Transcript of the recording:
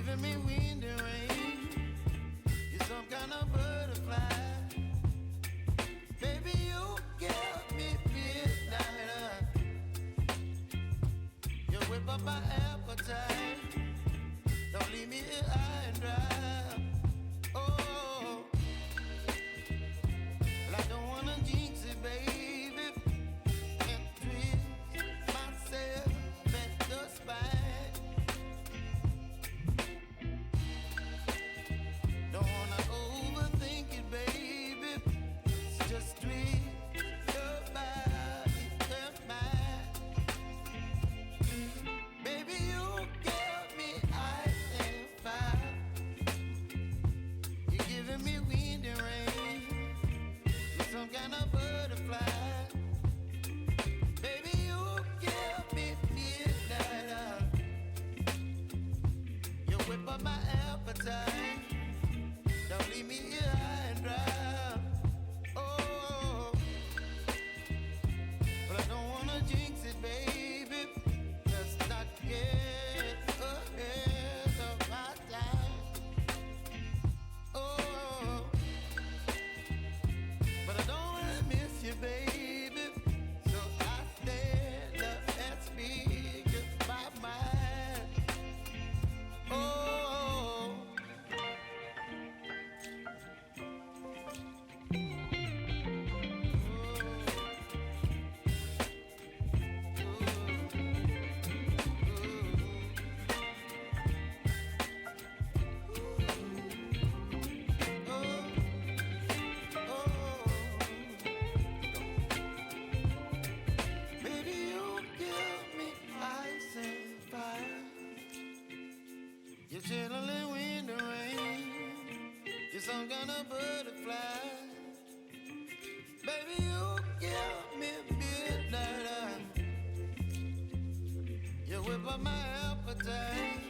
giving me wind and rain. You're some kind of butterfly. Baby, you give me midnight. You whip up my appetite. Don't leave me here high and dry. Oh, well, I don't wanna jinx it, baby, and twist myself at the spine. Don't wanna overthink it, baby. It's just twist your body and mine. Baby, you give me ice and fire. You're giving me wind and rain. You're some kind of butterfly. Baby, you give me midnight. You whip up my appetite. Don't leave me here high and dry. Oh, but I don't wanna jinx it, baby. Let's not get ahead of my time. Oh, but I don't wanna miss you, baby. So I stand up and speak my mind. Oh. Baby, you give me ice and fire. You're chilling wind and rain. You're some kind of butterfly. Baby, you give me midnight. You whip up my appetite.